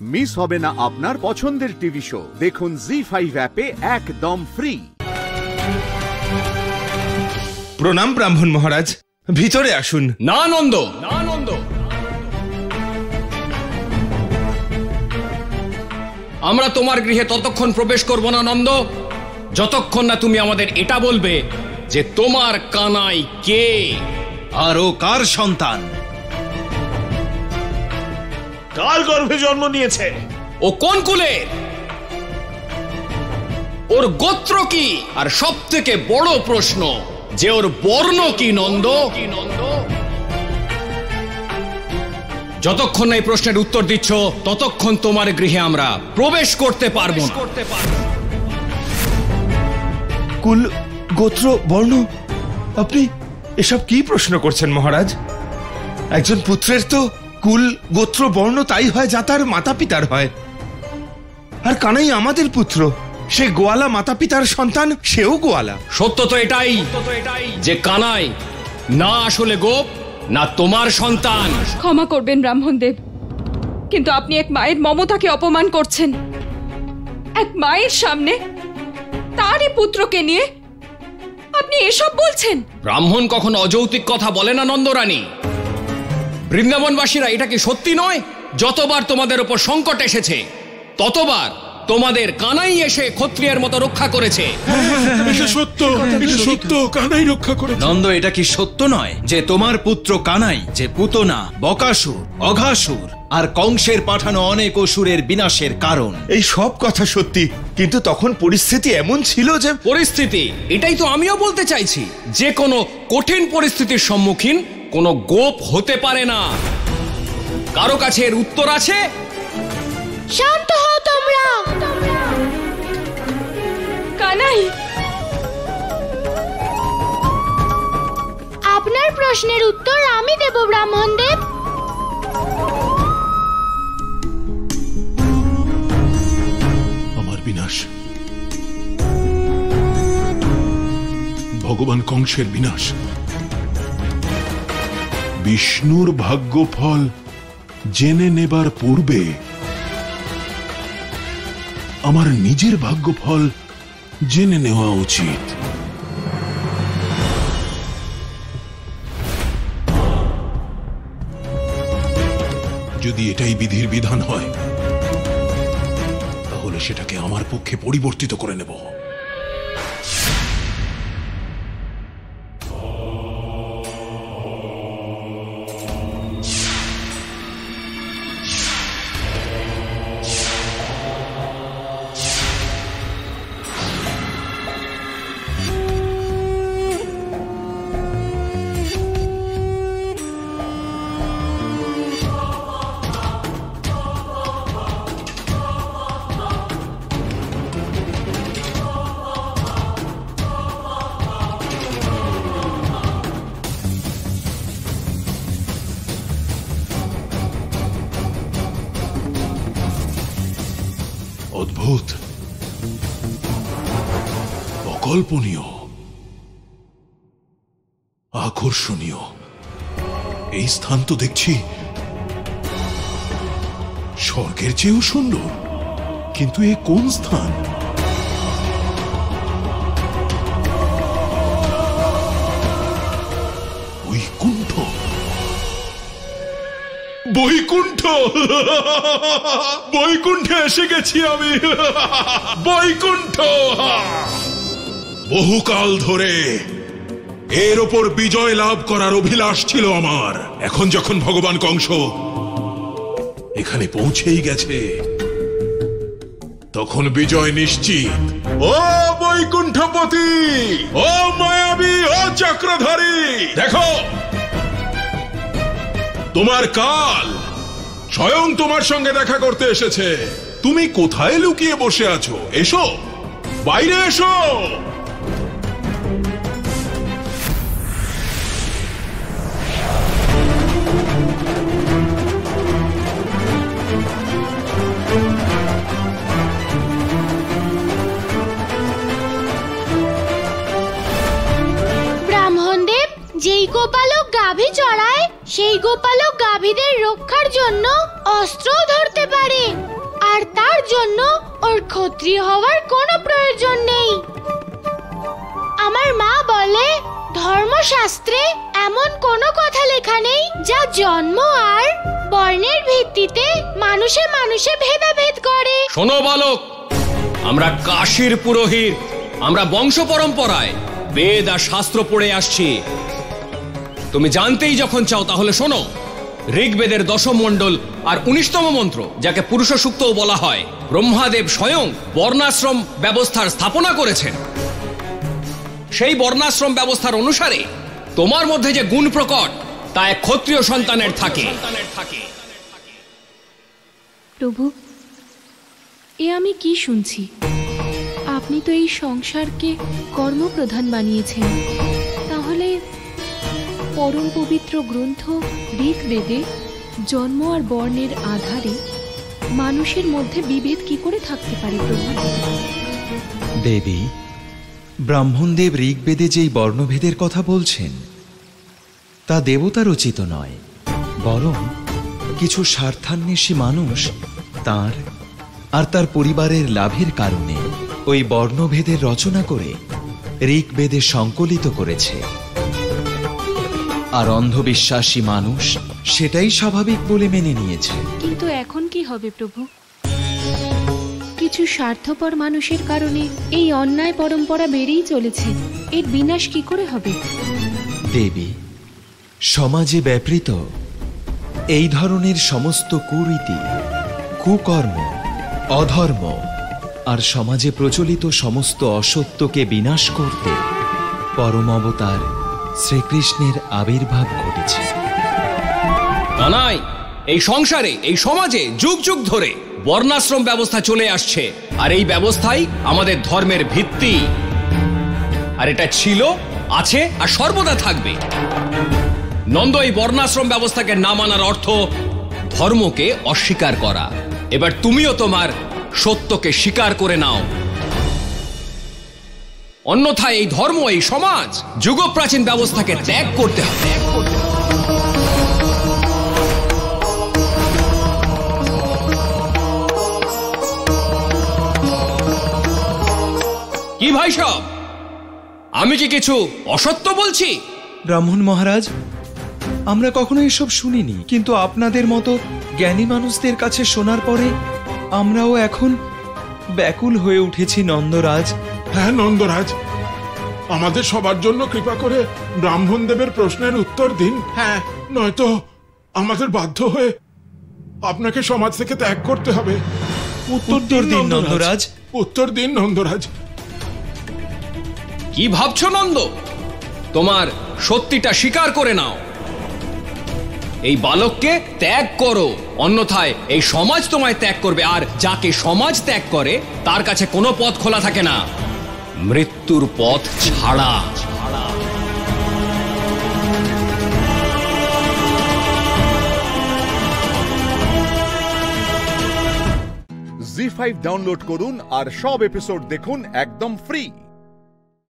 Miss হবে না আপনার পছন্দের টিভি শো। দেখুন জি5 অ্যাপে একদম ফ্রি। প্রণাম ব্রাহ্মণ মহারাজ, ভিতরে আসুন। না নন্দ, না নন্দ, আমরা তোমার গৃহে ততক্ষণ প্রবেশ করব না নন্দ, যতক্ষণ না তুমি আমাদের এটা বলবে যে তোমার কানাই কে আর ও কার সন্তান, কার গর্ভে জন্ম নিয়েছে, ও কোন কুলের, ওর গোত্র কি, আর সব থেকে বড় প্রশ্ন যে ওর বর্ণ কি নন্দ। যতক্ষণ এই প্রশ্নের উত্তর দিচ্ছ ততক্ষণ তোমার গৃহে আমরা প্রবেশ করতে পারবো না। কুল, গোত্র, বর্ণ, আপনি এসব কি প্রশ্ন করছেন মহারাজ? একজন পুত্রের তো কুল, গোত্র, বর্ণ তাই হয় যা তার মাতা পিতার হয়। আর কানাই আমাদের পুত্র, সে গোয়ালা মাতা পিতার সন্তান, সেও গোয়ালা। সত্য তো এটাই যে কানাই না আসলে গোপ, না তোমার সন্তান। ক্ষমা করবেন ব্রাহ্মণদেব, কিন্তু আপনি এক মায়ের মমতাকে অপমান করছেন। এক মায়ের সামনে তারই পুত্রকে নিয়ে আপনি এসব বলছেন। ব্রাহ্মণ কখনো অযৌক্তিক কথা বলে না নন্দরানী। বৃন্দাবনবাসীরা এটা কি সত্যি নয়? যতবার তোমাদের উপর সংকট এসেছে ততবার তোমাদের কানাই এসে ক্ষত্রিয়ের মতো রক্ষা করেছে। এটা সত্য, এটা সত্য, কানাই রক্ষা করেছে। নন্দ, এটা কি সত্য নয় যে তোমার পুত্র কানাই, যে পুতনা, বকাসুর, অঘাসুর আর কংসের পাঠানো অনেক অসুরের বিনাশের কারণ? এই সব কথা সত্যি, কিন্তু তখন পরিস্থিতি এমন ছিল যে... পরিস্থিতি, এটাই তো আমিও বলতে চাইছি। যে কোনো কঠিন পরিস্থিতির সম্মুখীন কোনো গোপ হতে পারে না। কারো কাছে এর উত্তর আছে? শান্ত হও তোমরা। কানাই, আপনার প্রশ্নের উত্তর আমি দেব ব্রাহ্মণদেব। আমার বিনাশ, ভগবান কংসের বিনাশ, বিষ্ণুর ভাগ্যফল জেনে নেবার পূর্বে আমার নিজের ভাগ্যফল জেনে নেওয়া উচিত। যদি এটাই বিধির বিধান হয় তাহলে সেটাকে আমার পক্ষে পরিবর্তিত করে নেব। অদ্ভুত, অকল্পনীয়, আকর্ষণীয়। এই স্থান তো দেখছি স্বর্গের চেয়েও সুন্দর, কিন্তু এ কোন স্থান? বৈকুণ্ঠ, বৈকুণ্ঠ, বৈকুণ্ঠে এসে গেছি আমি। বৈকুণ্ঠ, বহুকাল ধরে এর ওপর বিজয় লাভ করার অভিলাষ ছিল আমার। এখন যখন ভগবান কংস এখানে পৌঁছেই গেছে, তখন বিজয় নিশ্চিত। ও বৈকুণ্ঠপতি, ও মায়াবী, ও চক্রধারী, দেখো তোমার কাল স্বয়ং তোমার সঙ্গে দেখা করতে এসেছে। তুমি কোথায় লুকিয়ে বসে আছো? এসো, বাইরে এসো। ব্রাহ্মণদেব, যেই গোপালক গাভী চড়ায় সেই গোপালক গাভীদের রক্ষার জন্য অস্ত্রও ধরতে পারে, আর তার জন্য ওর ক্ষত্রিয় হওয়ার কোনো প্রয়োজন নেই। আমার মা বলে ধর্মশাস্ত্রে এমন কোনো কথা লেখা নেই যা জন্ম আর বর্ণের ভিত্তিতে মানুষে মানুষে ভেদাভেদ করে। শোনো বালক, আমরা কাশীর পুরোহিত, আমরা বংশ পরম্পরায় বেদ আর শাস্ত্র পড়ে আসছি। তুমি জানতেই যখন চাও তাহলে শোনো, ঋগ্বেদের দশম মণ্ডল আর 19তম মন্ত্র, যাকে পুরুষ সূক্তও বলা হয়, ব্রহ্মাদেব স্বয়ং বর্ণাশ্রম ব্যবস্থার স্থাপনা করেছেন। সেই বর্ণাশ্রম ব্যবস্থার অনুসারে তোমার মধ্যে যে গুণ প্রকট তা এক ক্ষত্রিয় সন্তানের থাকে। প্রভু, এ আমি কি শুনছি? আপনি তো এই সংসারকে কর্মপ্রধান বানিয়েছেন, তাহলে পরম পবিত্র গ্রন্থ ঋগ্বেদে জন্ম আর বর্ণের আধারে মানুষের মধ্যে বিভেদ কি করে থাকতে পারে প্রভু? দেবী, ব্রাহ্মণদেব ঋগ্বেদে যেই বর্ণভেদের কথা বলছেন তা দেবতা রচিত নয়, বরং কিছু স্বার্থান্বেষী মানুষ তার আর তার পরিবারের লাভের কারণে ওই বর্ণভেদের রচনা করে ঋগ্বেদে সংকলিত করেছে। আর অন্ধবিশ্বাসী মানুষ সেটাই স্বাভাবিক বলে মেনে নিয়েছে। কিন্তু এখন কি হবে প্রভু? কিছু স্বার্থপর মানুষের কারণে এই অন্যায় পরম্পরা বেড়েই চলেছে, এর বিনাশ কি করে হবে? দেবী, সমাজে ব্যাপৃত এই ধরনের সমস্ত কুরীতি, কুকর্ম, অধর্ম আর সমাজে প্রচলিত সমস্ত অসত্যকে বিনাশ করতে পরম অবতার শ্রীকৃষ্ণের আবির্ভাব ঘটেছে। কানাই, এই সংসারে, এই সমাজে যুগ যুগ ধরে বর্ণাশ্রম ব্যবস্থা চলে আসছে, আর এই ব্যবস্থাই আমাদের ধর্মের ভিত্তি। আর এটা ছিল, আছে আর সর্বদা থাকবে। নন্দ, এই বর্ণাশ্রম ব্যবস্থাকে না মানার অর্থ ধর্মকে অস্বীকার করা। এবার তুমিও তোমার সত্যকে স্বীকার করে নাও, অন্যথায় এই ধর্ম, এই সমাজ যুগপ্রাচীন ব্যবস্থাকে ত্যাগ করতে হবে। কি ভাই সব, আমি কি কিছু অসত্য বলছি? ব্রাহ্মণ মহারাজ, আমরা কখনো এসব শুনিনি, কিন্তু আপনাদের মতো জ্ঞানী মানুষদের কাছে শোনার পরে আমরাও এখন ব্যাকুল হয়ে উঠেছি নন্দরাজ। হ্যাঁ নন্দরাজ, আমাদের সবার জন্য কৃপা করে ব্রাহ্মণ দেবের প্রশ্নের উত্তর দিন। হ্যাঁ, নয়তো আমাদের বাধ্য হয়ে আপনাকে সমাজ থেকে ত্যাগ করতে হবে। উত্তর দিন নন্দরাজ, উত্তর দিন নন্দরাজ। কি ভাবছো নন্দ? তোমার সত্যিটা স্বীকার করে নাও, এই বালককে ত্যাগ করো, অন্যথায় এই সমাজ তোমায় ত্যাগ করবে। আর যাকে সমাজ ত্যাগ করে তার কাছে কোনো পথ খোলা থাকে না, মৃত্যুর পথ ছাড়া। জি5 ডাউনলোড করুন আর সব এপিসোড দেখুন একদম ফ্রি।